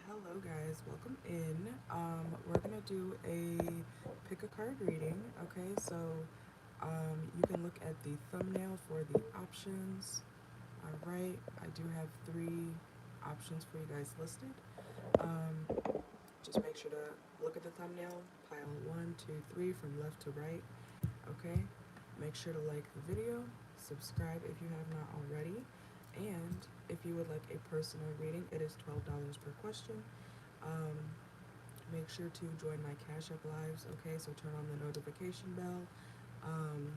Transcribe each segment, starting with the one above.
Hello guys, welcome in. We're gonna do a pick a card reading. Okay, so you can look at the thumbnail for the options. All right, I do have 3 options for you guys listed. Just make sure to look at the thumbnail, pile 1, 2, 3 from left to right. Okay, make sure to like the video, subscribe if you have not already, and if you would like a personal reading, it is $12 per question. Um, Make sure to join my Cash App lives, okay? So turn on the notification bell. Um,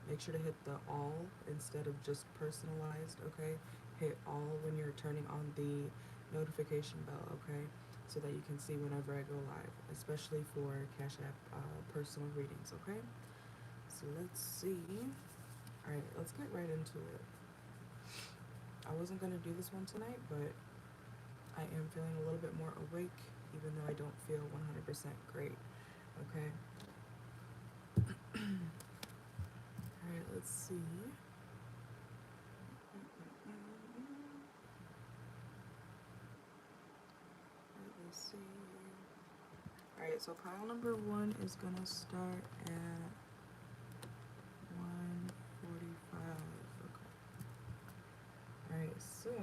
Make sure to hit the all instead of just personalized, okay? Hit all when you're turning on the notification bell, okay? So that you can see whenever I go live, especially for Cash App personal readings, okay? So let's see. All right, let's get right into it. I wasn't gonna do this one tonight, but I am feeling a little bit more awake, even though I don't feel 100% great. Okay. All right, let's see. Let's see. All right, so pile number 1 is gonna start at 145. Okay. All right, so let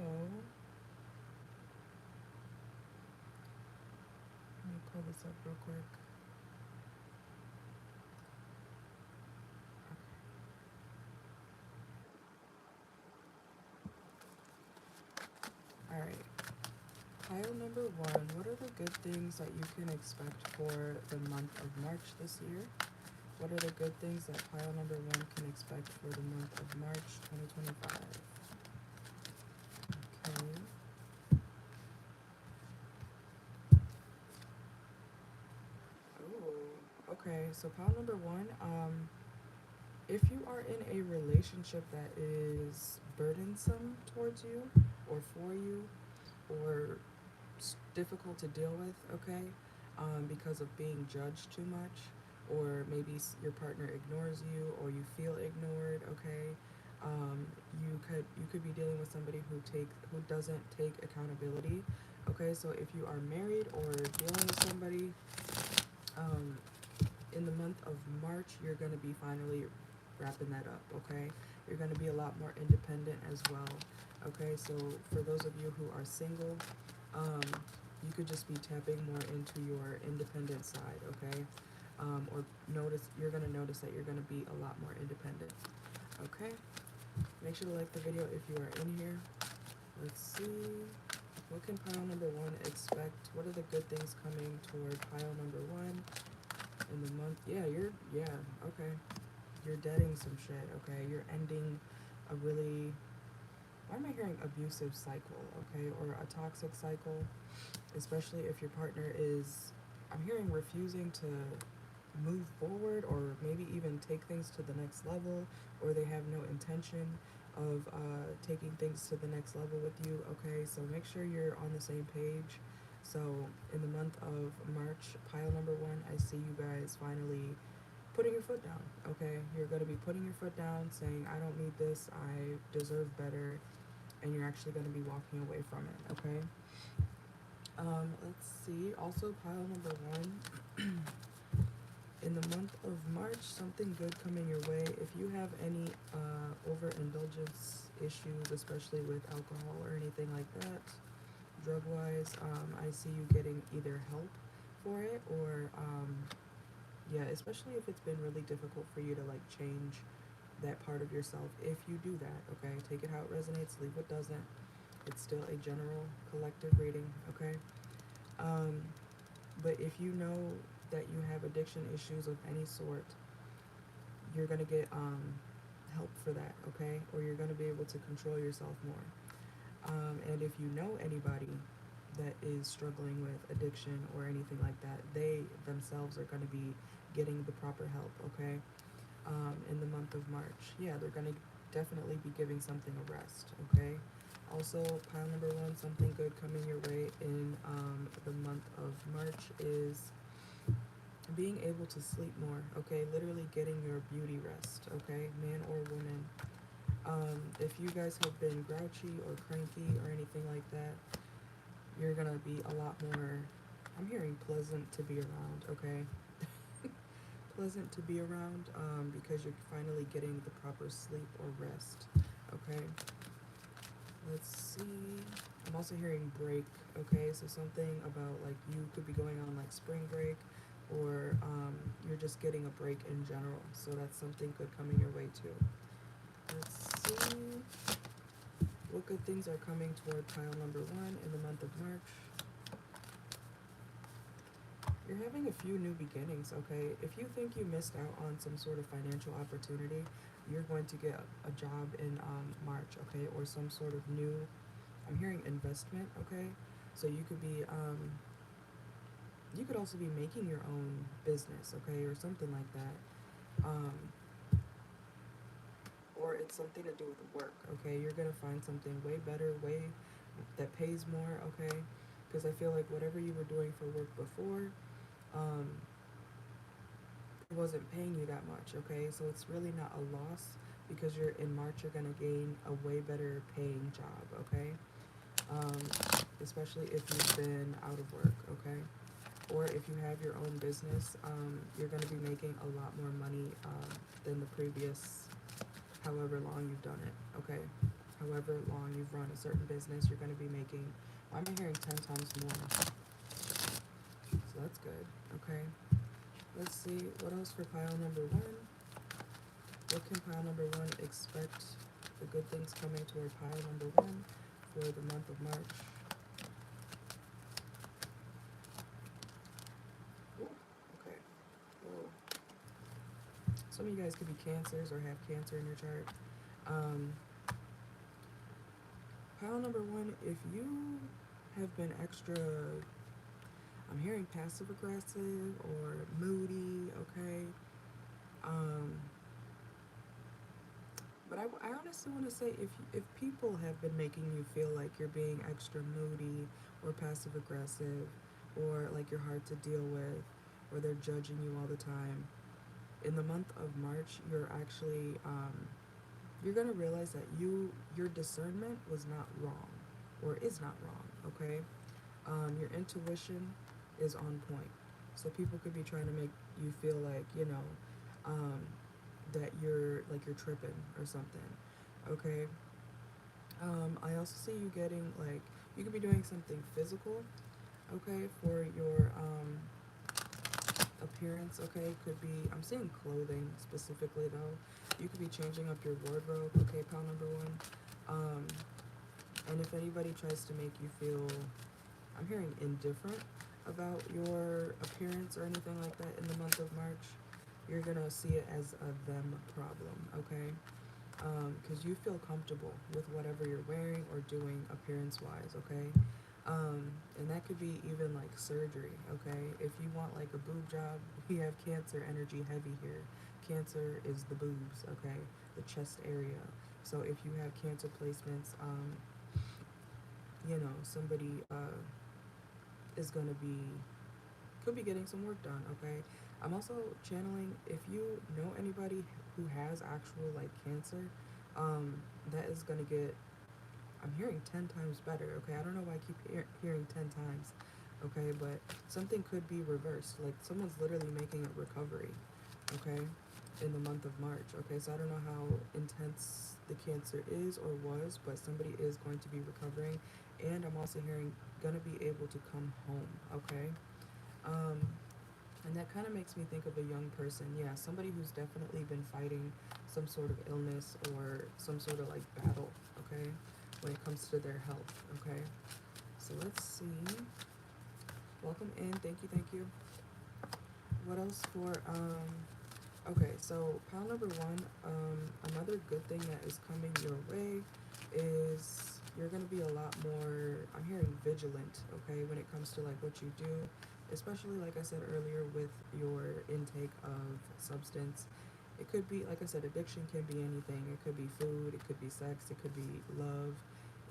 me pull this up real quick. All right. Pile number 1, what are the good things that you can expect for the month of March this year? What are the good things that pile number 1 can expect for the month of March 2025? Okay. Oh, okay. So pile number 1, if you are in a relationship that is burdensome towards you or for you or difficult to deal with, okay, because of being judged too much, or maybe your partner ignores you or you feel ignored, okay, you could be dealing with somebody who doesn't take accountability, okay. So if you are married or dealing with somebody, um, in the month of March, you're going to be finally wrapping that up, okay? You're going to be a lot more independent as well, okay? So for those of you who are single, you could just be tapping more into your independent side, okay? Or you're going to notice that you're going to be a lot more independent, okay? Make sure to like the video if you are in here. Let's see. What can pile number 1 expect? What are the good things coming toward pile number 1? In the month, okay. You're deading some shit, okay? You're ending a really, why am I hearing abusive cycle, okay? Or a toxic cycle, especially if your partner is, I'm hearing refusing to move forward or maybe even take things to the next level, or they have no intention of taking things to the next level with you, okay? So make sure you're on the same page. So in the month of March, pile number 1, I see you guys finally putting your foot down, okay? You're going to be putting your foot down, saying, I don't need this, I deserve better, and you're actually going to be walking away from it, okay? Let's see. Also, pile number 1, in the month of March, something good coming your way. If you have any overindulgence issues, especially with alcohol or anything like that, drug-wise, I see you getting either help for it or, especially if it's been really difficult for you to like change that part of yourself. If you do that, okay, take it how it resonates, leave what doesn't. It's still a general collective reading, okay? But if you know that you have addiction issues of any sort, you're gonna get help for that, okay? Or you're gonna be able to control yourself more. And if you know anybody that is struggling with addiction or anything like that, they themselves are going to be getting the proper help, okay? In the month of March. Yeah, they're going to definitely be giving something a rest, okay? Also, pile number 1, something good coming your way in the month of March is being able to sleep more, okay? Literally getting your beauty rest, okay? Man or woman. If you guys have been grouchy or cranky or anything like that, you're gonna be a lot more, I'm hearing pleasant to be around, okay? Pleasant to be around, because you're finally getting the proper sleep or rest, okay? Let's see. I'm also hearing break, okay? So something about like you could be going on like spring break, or you're just getting a break in general. So that's something good coming your way too. Let's see. What good things are coming toward pile number 1 in the month of March? You're having a few new beginnings, okay? If you think you missed out on some sort of financial opportunity, you're going to get a job in March, okay? Or some sort of new, I'm hearing investment, okay? So you could be, you could also be making your own business, okay? Or something like that. Or it's something to do with work, okay? You're gonna find something way better, way that pays more, okay? Because I feel like whatever you were doing for work before, um, it wasn't paying you that much, okay? So it's really not a loss, because you're in March, you're gonna gain a way better paying job, okay? Um, Especially if you've been out of work, okay? Or if you have your own business, you're gonna be making a lot more money than the previous however long you've done it, okay? However long you've run a certain business, you're gonna be making, I'm hearing 10 times more. So that's good, okay? Let's see, what else for pile number 1? What can pile number 1 expect? The good things coming toward pile number 1 for the month of March. Ooh, okay. Whoa. Some of you guys could be Cancers or have Cancer in your chart. Pile number 1, if you have been extra, I'm hearing passive aggressive or moody, okay? But I honestly want to say, if people have been making you feel like you're being extra moody or passive aggressive, or like you're hard to deal with, or they're judging you all the time, in the month of March, you're actually you're gonna realize that your discernment was not wrong, or is not wrong. Okay, your intuition is on point. So people could be trying to make you feel like, that you're tripping or something. Okay. I also see you getting like, you could be doing something physical. Okay, for your appearance. Okay, could be, I'm seeing clothing specifically though. You could be changing up your wardrobe. Okay, pile number 1. And if anybody tries to make you feel, I'm hearing indifferent about your appearance or anything like that in the month of March, you're gonna see it as a them problem, okay? Because you feel comfortable with whatever you're wearing or doing appearance-wise, okay? And that could be even like surgery, okay? If you want like a boob job, we have Cancer energy heavy here. Cancer is the boobs, okay? The chest area. So if you have Cancer placements, somebody is gonna be, could be getting some work done, okay? I'm also channeling, if you know anybody who has actual like Cancer, that is gonna get, I'm hearing 10 times better, okay? I don't know why I keep hearing 10 times, okay? But something could be reversed. Like someone's literally making a recovery, okay? In the month of March, okay? So I don't know how intense the Cancer is or was, but somebody is going to be recovering. And I'm also hearing gonna be able to come home, okay? And that kind of makes me think of a young person. Yeah, somebody who's definitely been fighting some sort of illness or some sort of like battle, okay, when it comes to their health, okay? So let's see. Welcome in. Thank you, thank you. What else for, okay, so pile number 1, another good thing that is coming your way is you're going to be a lot more, I'm hearing vigilant, okay, when it comes to like what you do, especially like I said earlier with your intake of substance. It could be, like I said, addiction can be anything. It could be food, it could be sex, it could be love,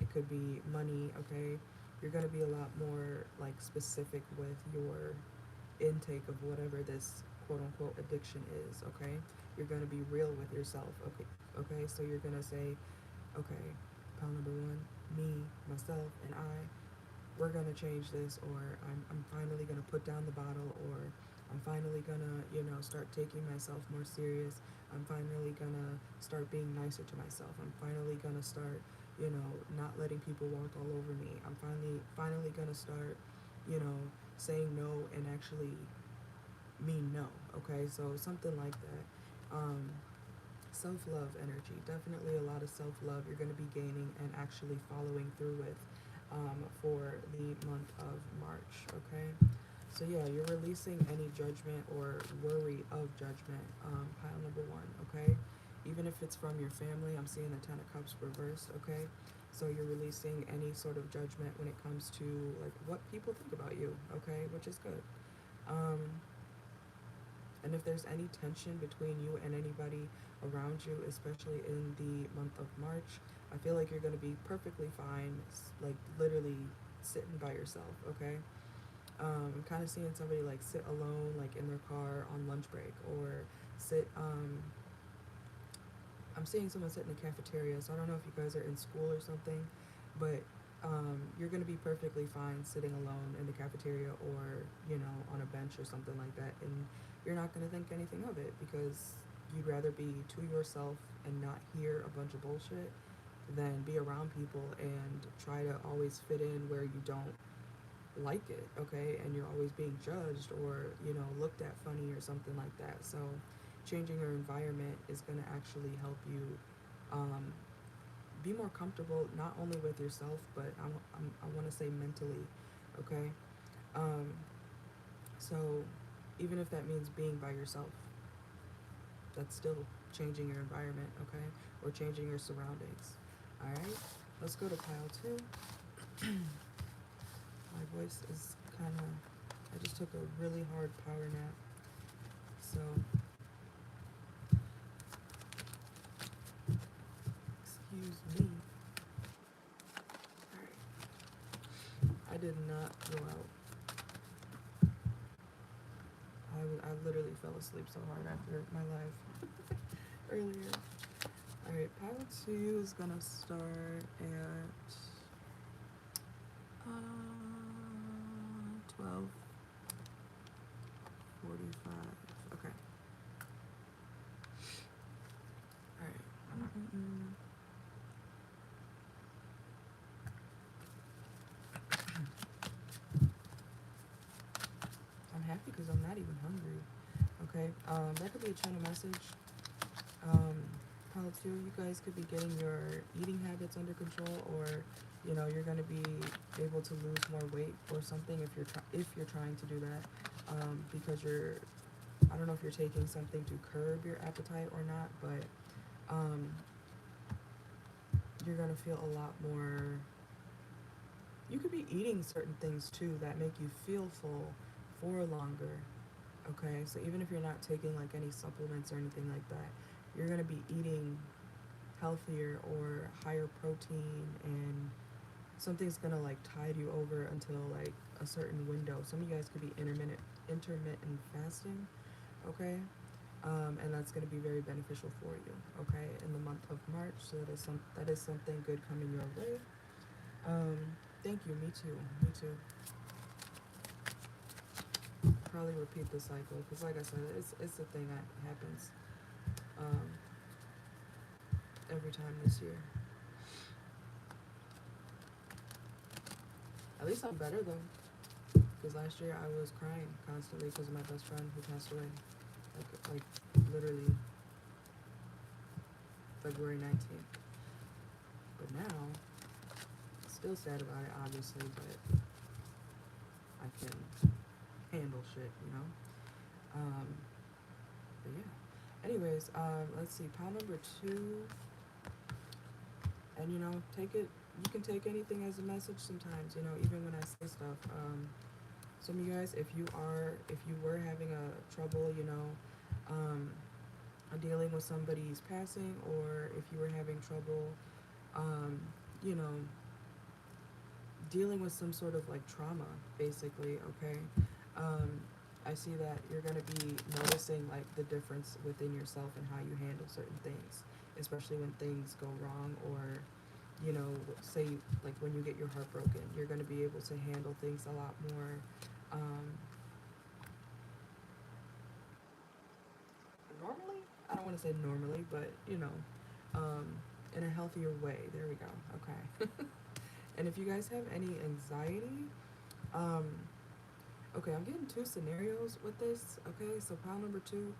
it could be money, okay? You're going to be a lot more like specific with your intake of whatever this quote unquote addiction is, okay? You're going to be real with yourself, okay? So you're going to say, okay, pile number 1, me, myself, and I. we're gonna change this, or I'm finally gonna put down the bottle, or I'm finally gonna, start taking myself more serious. I'm finally gonna start being nicer to myself. I'm finally gonna start, not letting people walk all over me. I'm finally gonna start, saying no and actually mean no. Okay, so something like that. Self-love energy, definitely a lot of self-love you're going to be gaining and actually following through with for the month of March. Okay, so yeah, you're releasing any judgment or worry of judgment, pile number one. Okay, even if it's from your family, I'm seeing the Ten of Cups reversed. Okay, so you're releasing any sort of judgment when it comes to like what people think about you. Okay, which is good. um, and if there's any tension between you and anybody around you, especially in the month of March, I feel like you're going to be perfectly fine, like literally sitting by yourself, okay? I'm kind of seeing somebody like sit alone, like in their car on lunch break, or sit, I'm seeing someone sit in the cafeteria, so I don't know if you guys are in school or something, but you're going to be perfectly fine sitting alone in the cafeteria or, on a bench or something like that. And you're not going to think anything of it because you'd rather be to yourself and not hear a bunch of bullshit than be around people and try to always fit in where you don't like it, okay? And you're always being judged or, looked at funny or something like that. So changing your environment is going to actually help you be more comfortable, not only with yourself, but I want to say mentally, okay? Um, so even if that means being by yourself, that's still changing your environment, okay? Or changing your surroundings, all right? Let's go to pile two. My voice is kind of, I just took a really hard power nap, so excuse me. All right. I did not go out. I literally fell asleep so hard after my live earlier. Alright, pile two is gonna start at 12:45. Okay. Alright. I'm happy because I'm not even hungry. Okay. That could be a channel message. Pile two, you guys could be getting your eating habits under control, or you're going to be able to lose more weight or something if you're trying to do that, because I don't know if you're taking something to curb your appetite or not, but you're going to feel a lot more. You could be eating certain things too that make you feel full for longer. Okay, so even if you're not taking like any supplements or anything like that, you're going to be eating healthier or higher protein, and something's going to like tide you over until like a certain window. Some of you guys could be intermittent fasting, okay? And that's going to be very beneficial for you, okay, in the month of March. So that is something good coming your way. Thank you. Me too. Probably repeat the cycle because, like I said, it's a thing that happens every time this year. At least I'm better though, because last year I was crying constantly because of my best friend who passed away, like literally February 19th. But now, still sad about it, obviously, but I can handle shit, But yeah. Anyways, let's see, pile number two. And take it. You can take anything as a message sometimes. Even when I say stuff. Some of you guys, if you were having a trouble, dealing with somebody's passing, or if you were having trouble, you know, dealing with some sort of like trauma, basically, okay? I see that you're going to be noticing like the difference within yourself and how you handle certain things, especially when things go wrong, or you know, say like when you get your heart broken, you're going to be able to handle things a lot more normally. I don't want to say normally, but you know, um, in a healthier way. There we go. Okay. And if you guys have any anxiety, um, okay, I'm getting two scenarios with this. Okay, so pile number two,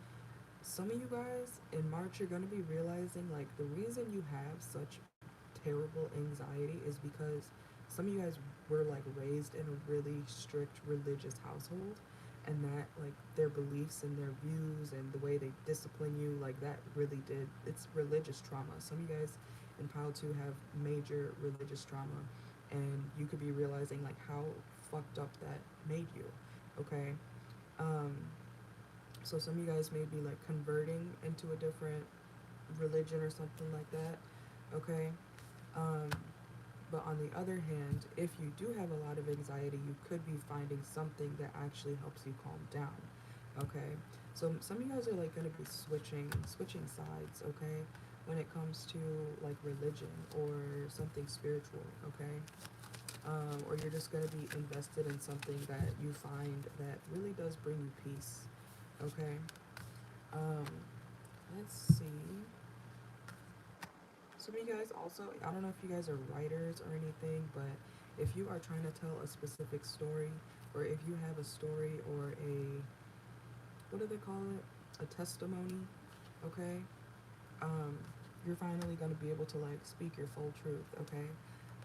some of you guys in March, you're going to be realizing like the reason you have such terrible anxiety is because some of you guys were like raised in a really strict religious household, and that like their beliefs and their views and the way they discipline you, like that really did, it's religious trauma. Some of you guys in pile two have major religious trauma, and you could be realizing like how fucked up that made you. Okay. um so some of you guys may be like converting into a different religion or something like that. Okay. um but on the other hand, if you do have a lot of anxiety, you could be finding something that actually helps you calm down. Okay. So some of you guys are like going to be switching sides. Okay. When it comes to like religion or something spiritual. Okay. Or you're just going to be invested in something that you find that really does bring you peace. Okay. um let's see. Some of you guys also, I don't know if you guys are writers or anything, but if you are trying to tell a specific story, or if you have a story or a, what do they call it? A testimony, okay? Um, you're finally going to be able to like speak your full truth, okay?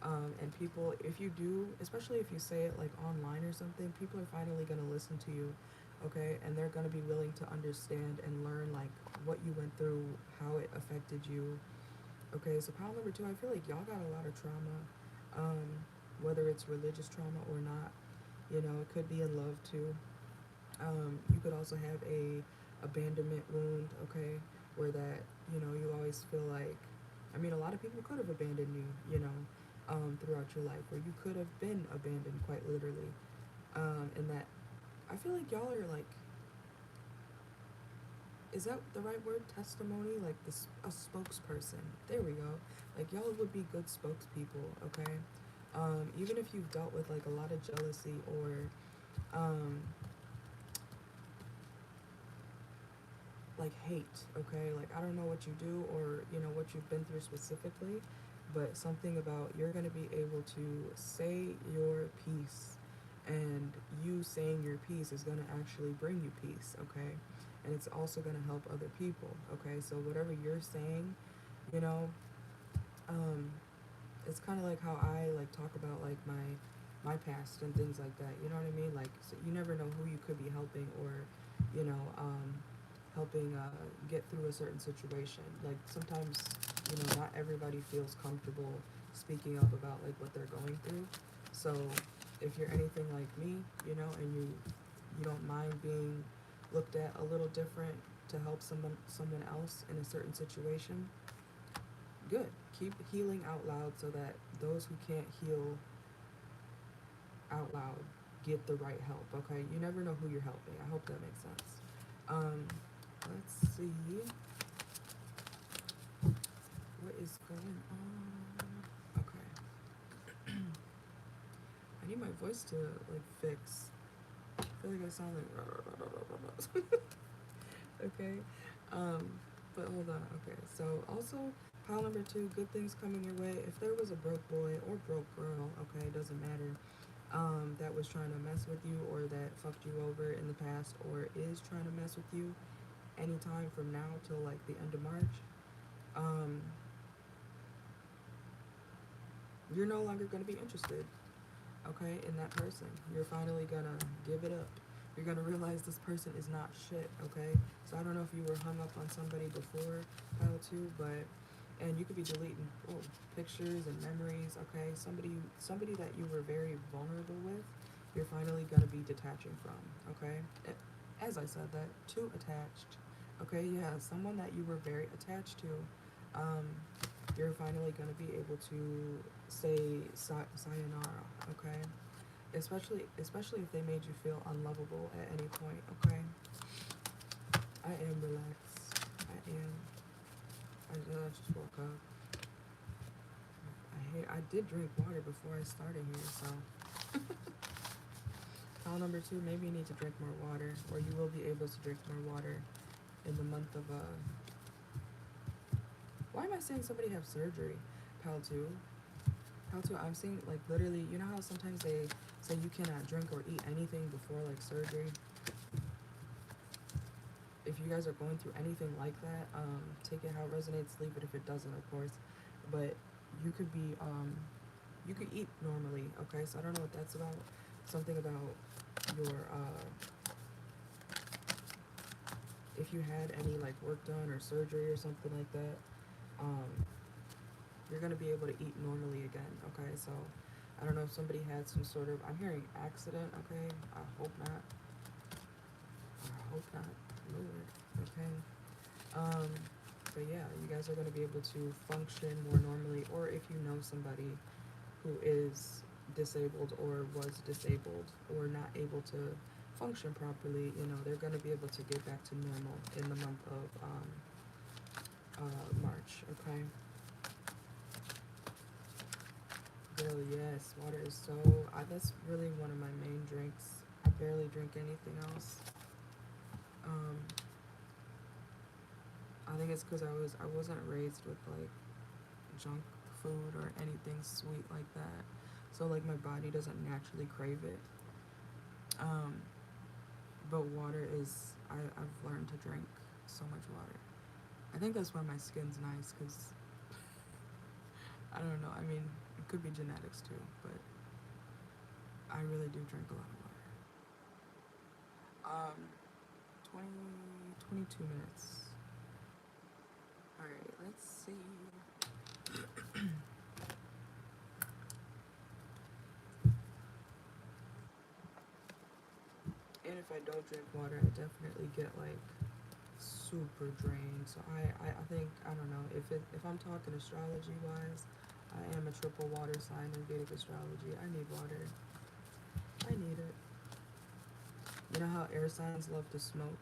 And people, if you do, especially if you say it like online or something, people are finally going to listen to you, okay? And they're going to be willing to understand and learn like what you went through, how it affected you. Okay, so pile number two, I feel like y'all got a lot of trauma, whether it's religious trauma or not. You know, it could be in love too. You could also have a abandonment wound, okay, where that, you know, you always feel like, I mean, a lot of people could have abandoned you, you know, throughout your life, or you could have been abandoned quite literally. And that, I feel like y'all are like, is that the right word? Testimony, like this, a spokesperson. There we go. Like y'all would be good spokespeople, okay? Even if you've dealt with like a lot of jealousy or like hate, okay? Like I don't know what you do or you know what you've been through specifically, but something about you're gonna be able to say your piece, and you saying your piece is gonna actually bring you peace, okay? And it's also gonna help other people, okay? So whatever you're saying, you know, um, it's kind of like how I like talk about like my past and things like that. You know what I mean? Like so you never know who you could be helping, or you know, helping get through a certain situation. Like sometimes, you know, not everybody feels comfortable speaking up about like what they're going through. So if you're anything like me, you know, and you don't mind being looked at a little different to help someone else in a certain situation, good. Keep healing out loud so that those who can't heal out loud get the right help, okay? You never know who you're helping. I hope that makes sense. Let's see. What is going on? Okay. I need my voice to like fix. I feel like I sound like okay. But hold on. Okay. So also pile number two, good things coming your way. If there was a broke boy or broke girl, okay, it doesn't matter, that was trying to mess with you or that fucked you over in the past or is trying to mess with you anytime from now till like the end of March, you're no longer going to be interested, okay, in that person. You're finally going to give it up. You're going to realize this person is not shit, okay? So I don't know if you were hung up on somebody before pile two, but, and you could be deleting pictures and memories, okay? Somebody that you were very vulnerable with, you're finally going to be detaching from, okay? As I said that, too attached, okay? Yeah, someone that you were very attached to, you're finally going to be able to say sayonara, okay? Especially if they made you feel unlovable at any point, okay? I am relaxed. I just woke up. I mean, I did drink water before I started here, so. Pile number 2, maybe you need to drink more water, or you will be able to drink more water in the month of, why am I saying somebody have surgery? Pile 2. Pile 2, I'm seeing, like, literally, you know how sometimes they say you cannot drink or eat anything before, like, surgery? If you guys are going through anything like that, take it how it resonates, leave it if it doesn't, of course. But you could be, you could eat normally, okay? So I don't know what that's about. Something about your, if you had any, like, work done or surgery or something like that, you're going to be able to eat normally again, okay? So I don't know if somebody had some sort of, I'm hearing accident, okay? I hope not. I hope not. Lord, okay? But yeah, you guys are going to be able to function more normally, or if you know somebody who is disabled or was disabled or not able to function properly, you know, they're going to be able to get back to normal in the month of March, okay? Girl, yes, water is so, that's really one of my main drinks. I barely drink anything else. I think it's because I wasn't raised with, like, junk food or anything sweet like that. So, like, my body doesn't naturally crave it. But water is, I've learned to drink so much water. I think that's why my skin's nice, because, I don't know, I mean, it could be genetics too, but I really do drink a lot of water. 22 minutes. Alright, let's see. And if I don't drink water, I definitely get, like, super drained. So I think, I don't know, if I'm talking astrology wise, I am a triple water sign in Vedic astrology. I need water. I need it. You know how air signs love to smoke?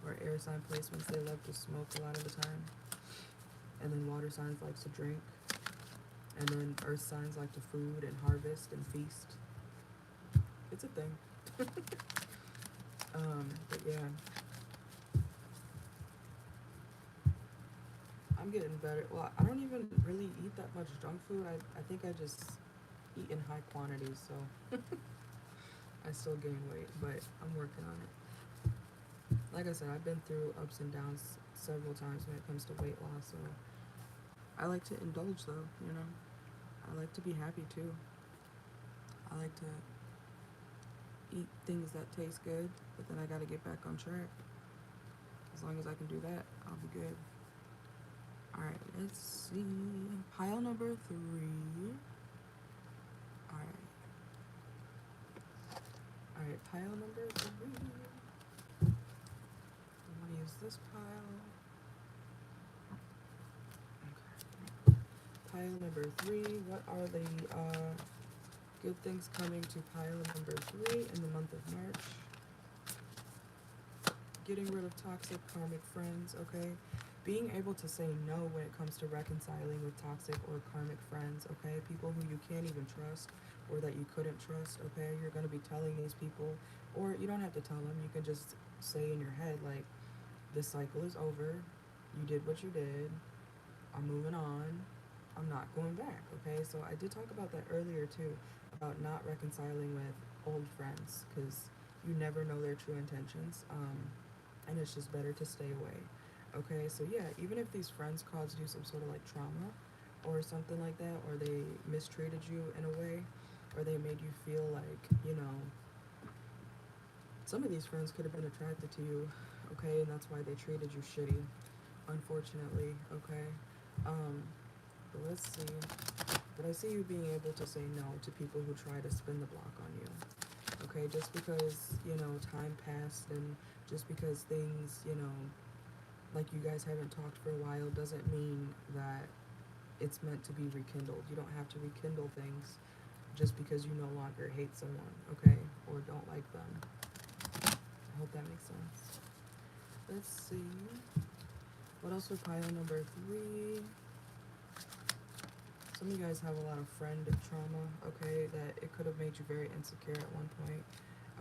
Or air sign placements, they love to smoke a lot of the time. And then water signs like to drink. And then earth signs like to food and harvest and feast. It's a thing. But yeah. I'm getting better. Well, I don't even really eat that much junk food. I think I just eat in high quantities, so I still gain weight, but I'm working on it. Like I said, I've been through ups and downs several times when it comes to weight loss, so I like to indulge though, you know. I like to be happy too. I like to eat things that taste good, but then I gotta get back on track. As long as I can do that, I'll be good. Alright, let's see. Pile number 3. Alright, pile number 3. I'm gonna use this pile. Okay. Pile number 3. What are the good things coming to pile number 3 in the month of March? Getting rid of toxic karmic friends, okay? Being able to say no when it comes to reconciling with toxic or karmic friends, okay? People who you can't even trust or that you couldn't trust, okay? You're going to be telling these people, or you don't have to tell them. You can just say in your head, like, this cycle is over. You did what you did. I'm moving on. I'm not going back, okay? So I did talk about that earlier, too, about not reconciling with old friends, because you never know their true intentions, and it's just better to stay away. Okay, so yeah, even if these friends caused you some sort of, like, trauma or something like that, or they mistreated you in a way, or they made you feel like, you know, some of these friends could have been attracted to you, okay, and that's why they treated you shitty, unfortunately, okay? But let's see. But I see you being able to say no to people who try to spin the block on you, okay? Just because, you know, time passed, and just because things, you know, like, you guys haven't talked for a while, doesn't mean that it's meant to be rekindled. You don't have to rekindle things just because you no longer hate someone, okay? Or don't like them. I hope that makes sense. Let's see. What else for pile number 3? Some of you guys have a lot of friend trauma, okay, that it could have made you very insecure at one point.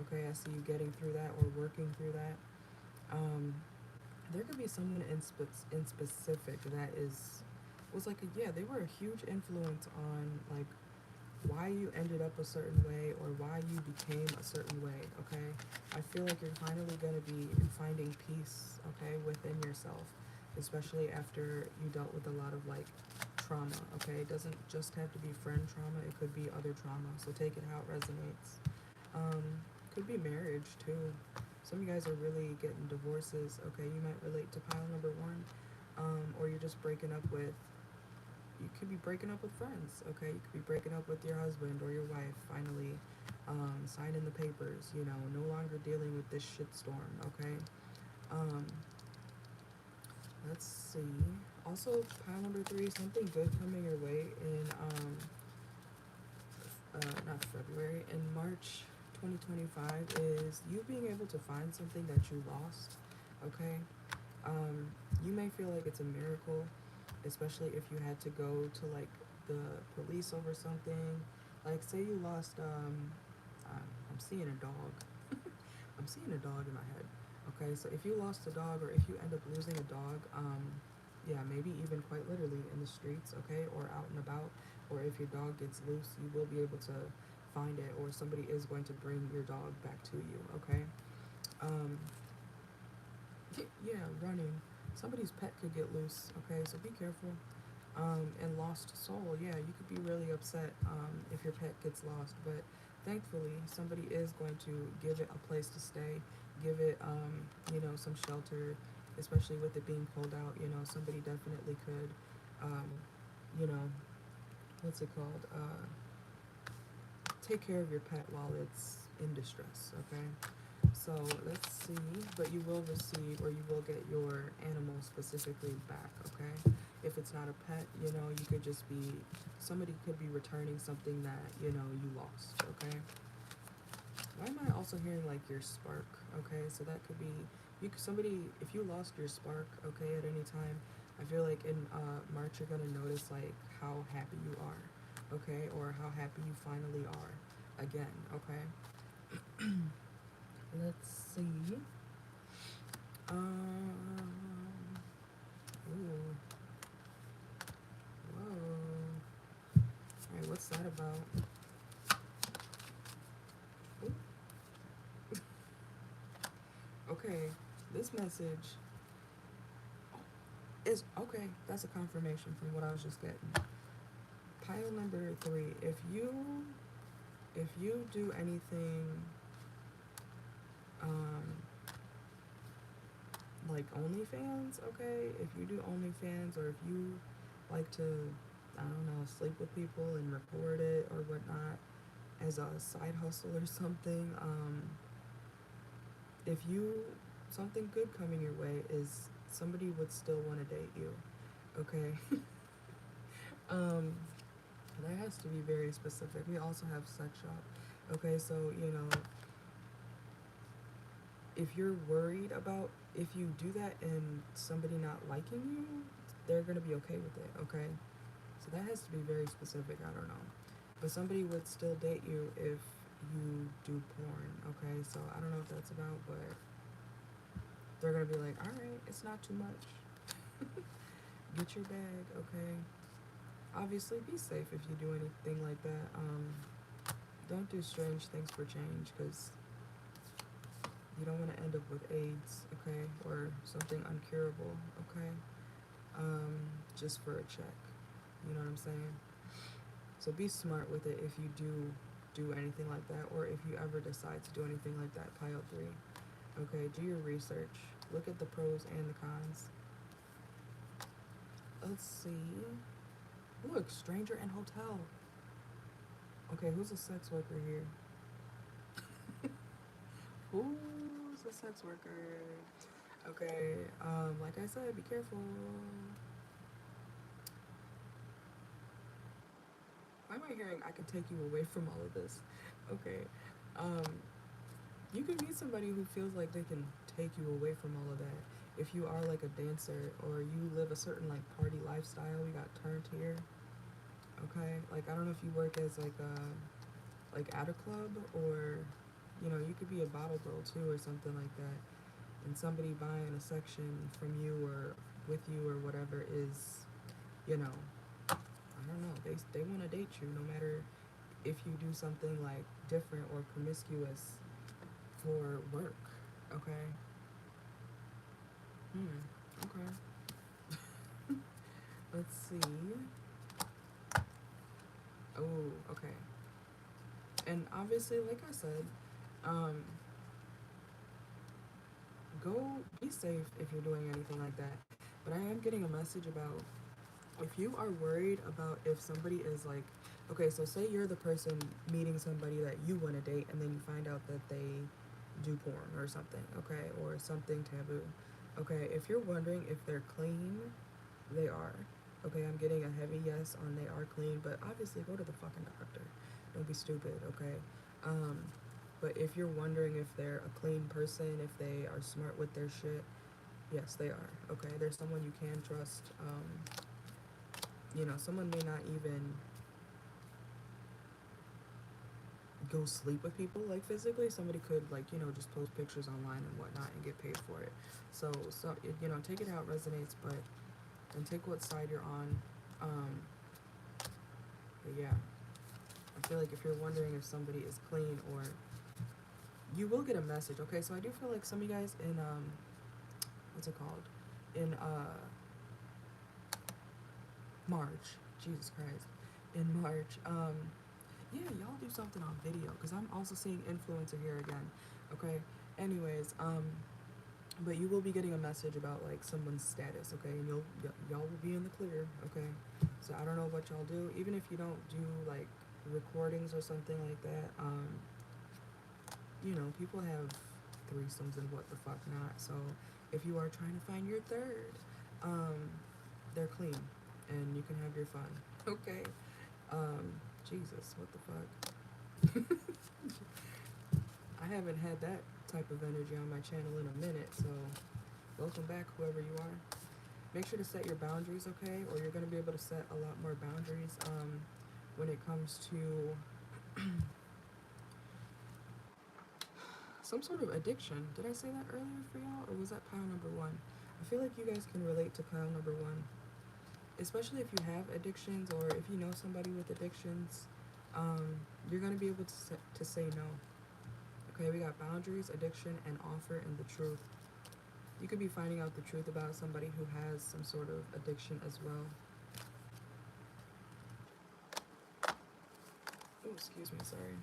Okay, I see you getting through that or working through that. There could be someone in specific that was like yeah, they were a huge influence on like why you ended up a certain way or why you became a certain way. Okay, I feel like you're finally gonna be finding peace, okay, within yourself, especially after you dealt with a lot of like trauma. Okay, it doesn't just have to be friend trauma, it could be other trauma, so take it how it resonates. Could be marriage too. Some of you guys are really getting divorces. Okay, you might relate to pile number one, or you're just breaking up with, you could be breaking up with friends. Okay, you could be breaking up with your husband or your wife, finally signing the papers, you know, no longer dealing with this shitstorm. Okay, um, let's see. Also, pile number three, something good coming your way in not February, in March 2025 is you being able to find something that you lost. Okay, you may feel like it's a miracle, especially if you had to go to like the police over something. Like say you lost I'm seeing a dog. I'm seeing a dog in my head. Okay, so if you lost a dog or if you end up losing a dog, yeah, maybe even quite literally in the streets, okay, or out and about, or if your dog gets loose, you will be able to find it, or somebody is going to bring your dog back to you, okay? Um, yeah, running. Somebody's pet could get loose, okay, so be careful. And lost soul, yeah, you could be really upset if your pet gets lost, but thankfully somebody is going to give it a place to stay, give it, you know, some shelter, especially with it being cold out, you know, somebody definitely could, you know, what's it called, take care of your pet while it's in distress, okay? So let's see, but you will receive or you will get your animal specifically back, okay? If it's not a pet, you know, you could just be, somebody could be returning something that, you know, you lost, okay? Why am I also hearing like your spark, okay? So that could be, somebody, if you lost your spark, okay, at any time, I feel like in March you're gonna notice like how happy you are, okay? Or how happy you finally are again, okay? Let's see. Ooh. Whoa. Alright, what's that about? Ooh. Okay, this message is, okay, that's a confirmation from what I was just getting. Pile number three, if you do anything, like OnlyFans, okay? If you do OnlyFans or if you like to, I don't know, sleep with people and record it or whatnot as a side hustle or something, if you, something good coming your way is somebody would still want to date you, okay? That has to be very specific. We also have sex shop, okay? So, you know, if you're worried about, if you do that and somebody not liking you, they're gonna be okay with it, okay? So that has to be very specific, I don't know. But somebody would still date you if you do porn, okay? So I don't know what that's about, but they're gonna be like, alright, it's not too much. Get your bag, okay? Obviously, be safe if you do anything like that. Don't do strange things for change, because you don't want to end up with AIDS, okay, or something uncurable, okay, just for a check, you know what I'm saying? So be smart with it if you do anything like that, or if you ever decide to do anything like that. Pile three, okay, do your research, look at the pros and the cons. Let's see. Look, stranger and hotel. Okay, who's a sex worker here? Who's a sex worker? Okay, like I said, be careful. Why am I hearing I can take you away from all of this? Okay, you can meet somebody who feels like they can take you away from all of that. If you are like a dancer or you live a certain like party lifestyle, we got turned here. okay? Like, I don't know if you work as like at a club, or you know, you could be a bottle girl too or something like that, and somebody buying a section from you or with you or whatever is, you know, I don't know, they want to date you no matter if you do something like different or promiscuous for work, okay? Okay. Let's see. Oh, okay. And obviously, like I said, um, go be safe if you're doing anything like that. But I am getting a message about, if you are worried about if somebody is like, okay, so say you're the person meeting somebody that you want to date, and then you find out that they do porn or something, okay, or something taboo. Okay, if you're wondering if they're clean, they are. Okay, I'm getting a heavy yes on they are clean, but obviously go to the fucking doctor. Don't be stupid, okay? Um, but if you're wondering if they're a clean person, if they are smart with their shit, yes, they are. Okay, there's someone you can trust. You know, someone may not even go sleep with people like physically. Somebody could, like, you know, just post pictures online and whatnot and get paid for it. So you know, take it how it resonates, but and take what side you're on. But yeah, I feel like if you're wondering if somebody is clean, or you will get a message. Okay, so I do feel like some of you guys in what's it called, in March, Jesus Christ, in March, yeah, y'all do something on video, because I'm also seeing influencer here again. Okay, anyways, but you will be getting a message about like someone's status, okay, and y'all will be in the clear, okay? So I don't know what y'all do, even if you don't do like recordings or something like that. You know, people have threesomes and what the fuck not. So if you are trying to find your third, they're clean and you can have your fun. Okay. Jesus, what the fuck? I haven't had that type of energy on my channel in a minute, so welcome back, whoever you are. Make sure to set your boundaries, okay? Or you're gonna be able to set a lot more boundaries when it comes to some sort of addiction. Did I say that earlier for y'all, or was that pile number one? I feel like you guys can relate to pile number one, especially if you have addictions, or if you know somebody with addictions. You're gonna be able to say no. Okay, we got boundaries, addiction, and offer, and the truth. You could be finding out the truth about somebody who has some sort of addiction as well. Oh, excuse me, sorry.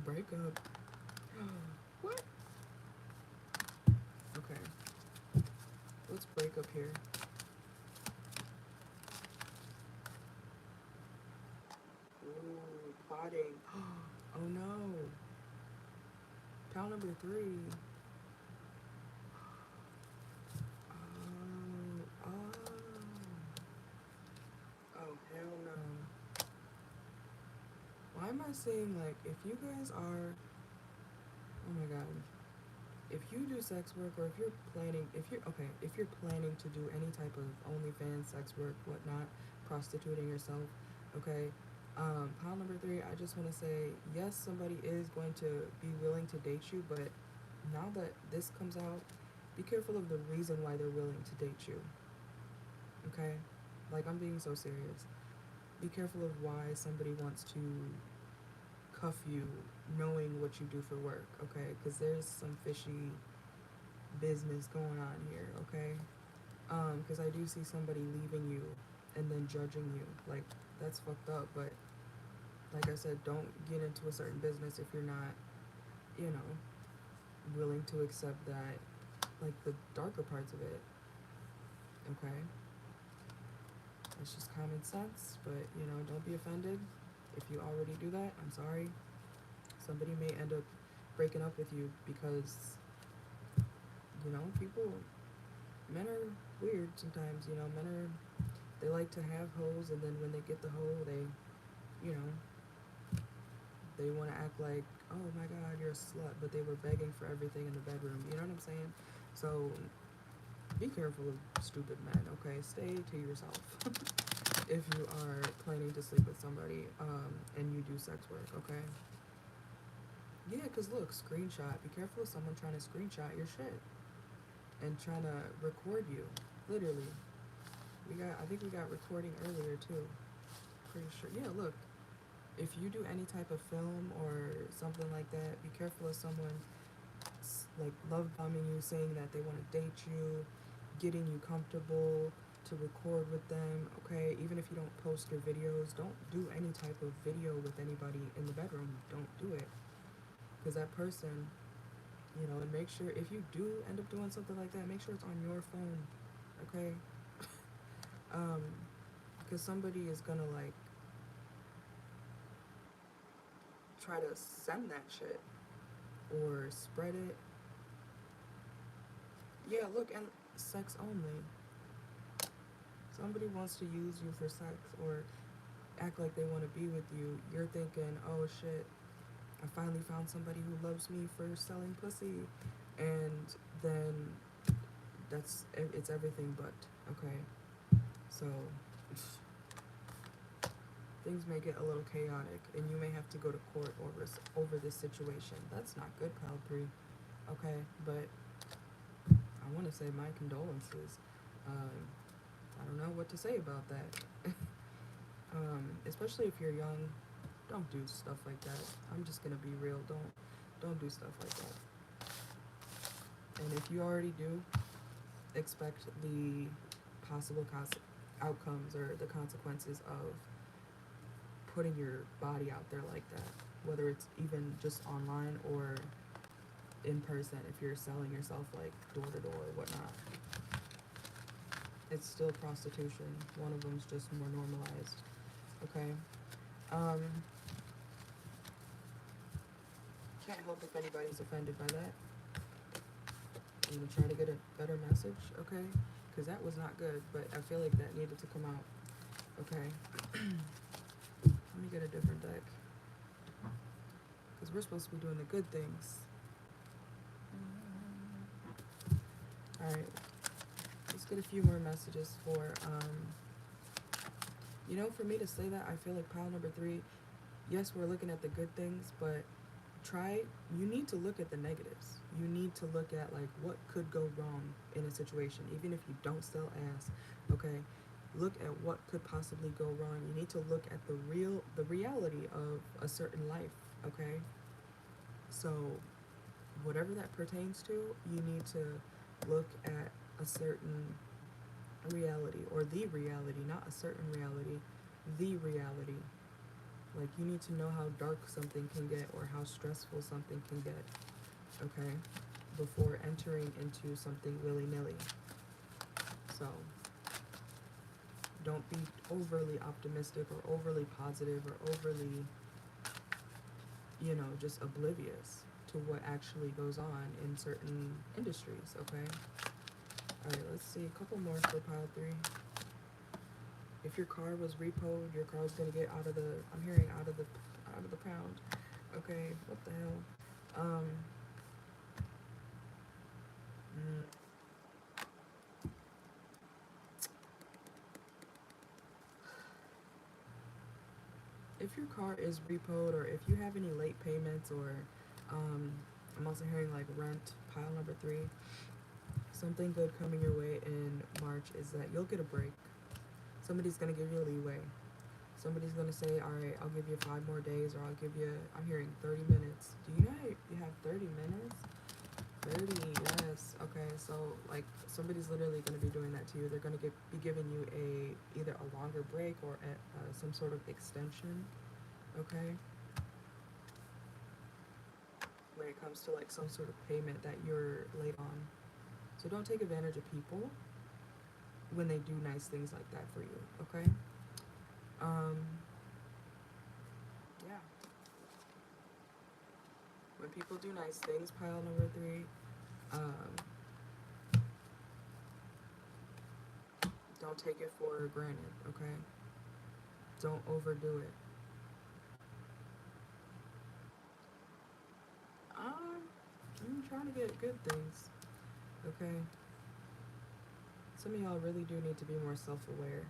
Break up. What? Okay. Let's break up here. Ooh, plotting. Oh no. Pile number three. Oh, oh. Oh, hell no. Why am I saying, like, if you guys are, oh my god, if you do sex work, or if you're planning, if you're planning to do any type of OnlyFans, sex work, whatnot, prostituting yourself, okay, pile number three, I just want to say, yes, somebody is going to be willing to date you, but now that this comes out, be careful of the reason why they're willing to date you, okay? Like, I'm being so serious. Be careful of why somebody wants to cuff you knowing what you do for work, okay? Because there's some fishy business going on here, okay? Because I do see somebody leaving you and then judging you. Like, that's fucked up, but like I said, don't get into a certain business if you're not, you know, willing to accept that, like, the darker parts of it, okay? It's just common sense, but, you know, don't be offended. If you already do that, I'm sorry. Somebody may end up breaking up with you because, you know, men are weird sometimes, you know, they like to have hoes, and then when they get the hoe, they, you know, they want to act like, oh my god, you're a slut, but they were begging for everything in the bedroom, you know what I'm saying? So, be careful of stupid men, okay? Stay to yourself. if you are planning to sleep with somebody and you do sex work, okay? Yeah, because look, screenshot. Be careful of someone trying to screenshot your shit and trying to record you. Literally. I think we got recording earlier too. Pretty sure. Yeah, look. If you do any type of film or something like that, be careful of someone like love bombing you, saying that they want to date you, getting you comfortable to record with them, okay? Even if you don't post your videos, don't do any type of video with anybody in the bedroom. Don't do it. Because that person, you know, and make sure if you do end up doing something like that, make sure it's on your phone, okay? Because somebody is gonna like try to send that shit or spread it. Yeah, look, and sex only. Somebody wants to use you for sex or act like they want to be with you. You're thinking, oh shit, I finally found somebody who loves me for selling pussy. And then it's everything but, okay? So, things may get a little chaotic and you may have to go to court over this situation. That's not good, pile 3, okay? But I want to say my condolences. I don't know what to say about that. Especially if you're young, don't do stuff like that. I'm just gonna be real. Don't do stuff like that. And if you already do, expect the possible outcomes or the consequences of putting your body out there like that, whether it's even just online or in person. If you're selling yourself like door to door or whatnot, it's still prostitution. One of them's just more normalized, okay? Can't help if anybody's offended by that. I'm gonna try to get a better message, okay? Because that was not good, but I feel like that needed to come out, okay? Let me get a different deck. Because we're supposed to be doing the good things. Alright. Let's get a few more messages for, you know, for me to say that, I feel like pile number 3, yes, we're looking at the good things, but you need to look at the negatives. You need to look at, like, what could go wrong in a situation, even if you don't sell ass, okay? Look at what could possibly go wrong. You need to look at the reality of a certain life, okay? So, whatever that pertains to, you need to look at a certain reality, or the reality, not a certain reality, the reality. Like, you need to know how dark something can get or how stressful something can get, okay, before entering into something willy-nilly. So, don't be overly optimistic or overly positive or overly, you know, just oblivious to what actually goes on in certain industries, okay? Alright, let's see, a couple more for pile 3. If your car was repoed, your car's gonna get out of the, I'm hearing out of the pound. Okay, what the hell? If your car is repoed, or if you have any late payments, or I'm also hearing like rent, pile number 3, something good coming your way in March is that you'll get a break. Somebody's gonna give you a leeway. Somebody's gonna say, all right, I'll give you 5 more days, or I'll give you, I'm hearing 30 minutes. Do you know you have 30 minutes? 30, yes. Okay, so like somebody's literally gonna be doing that to you. They're gonna be giving you either a longer break or some sort of extension. Okay. When it comes to like some sort of payment that you're late on. So don't take advantage of people when they do nice things like that for you, okay? Yeah. When people do nice things, pile number 3, don't take it for granted, okay? Don't overdo it. I'm trying to get good things, okay? Some of y'all really do need to be more self-aware.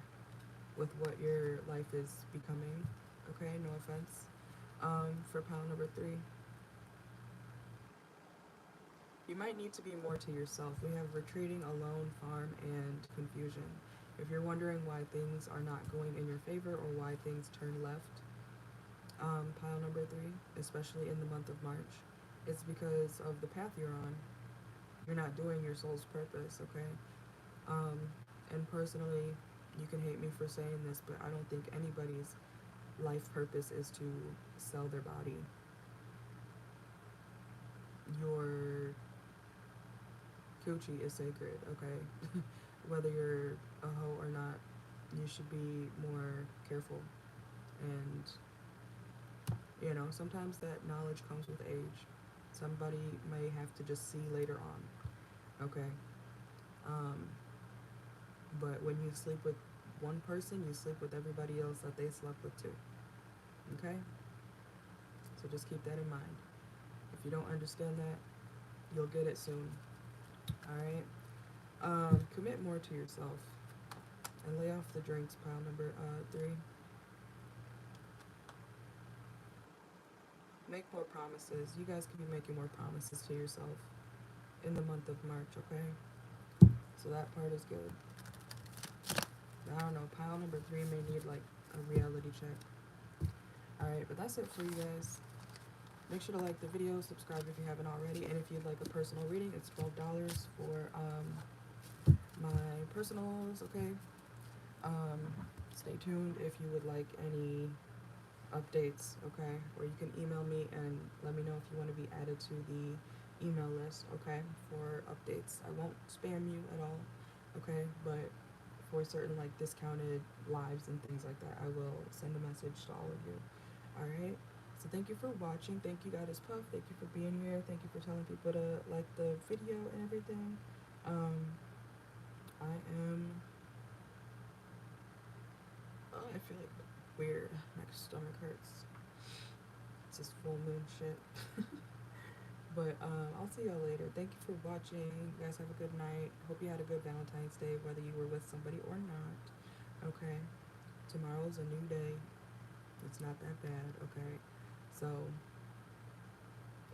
with what your life is becoming. Okay, no offense. For pile number 3, you might need to be more to yourself. We have retreating, alone, farm, and confusion. If you're wondering why things are not going in your favor or why things turn left, pile number 3, especially in the month of March, it's because of the path you're on. You're not doing your soul's purpose, okay? Um, and personally, you can hate me for saying this, but I don't think anybody's life purpose is to sell their body. Your coochie is sacred, okay? Whether you're a hoe or not, you should be more careful. And, sometimes that knowledge comes with age. Somebody may have to just see later on, okay? Um, but when you sleep with one person, you sleep with everybody else that they slept with too, okay? So just keep that in mind. If you don't understand that, you'll get it soon, all right? Commit more to yourself and lay off the drinks, pile number 3. Make more promises. You guys could be making more promises to yourself in the month of March, okay? So that part is good. I don't know, pile number 3 may need like a reality check. Alright, but that's it for you guys. Make sure to like the video, subscribe if you haven't already, and if you'd like a personal reading, it's $12 for my personals, okay? Stay tuned if you would like any updates, okay? Or you can email me and let me know if you want to be added to the email list, okay? For updates. I won't spam you at all, okay? But for certain like discounted lives and things like that, I will send a message to all of you. Alright? So thank you for watching. Thank you, Goddess Puff. Thank you for being here. Thank you for telling people to like the video and everything. I feel like weird. My stomach hurts. It's just full moon shit. But I'll see y'all later. Thank you for watching. You guys have a good night. Hope you had a good Valentine's Day, whether you were with somebody or not. Okay? Tomorrow's a new day. It's not that bad, okay? So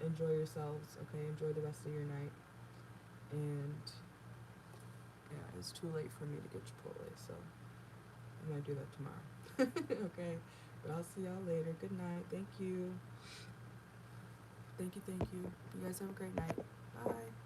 enjoy yourselves, okay? Enjoy the rest of your night. And yeah, it's too late for me to get Chipotle, so I'm gonna do that tomorrow. Okay? But I'll see y'all later. Good night. Thank you. Thank you, thank you. You guys have a great night. Bye.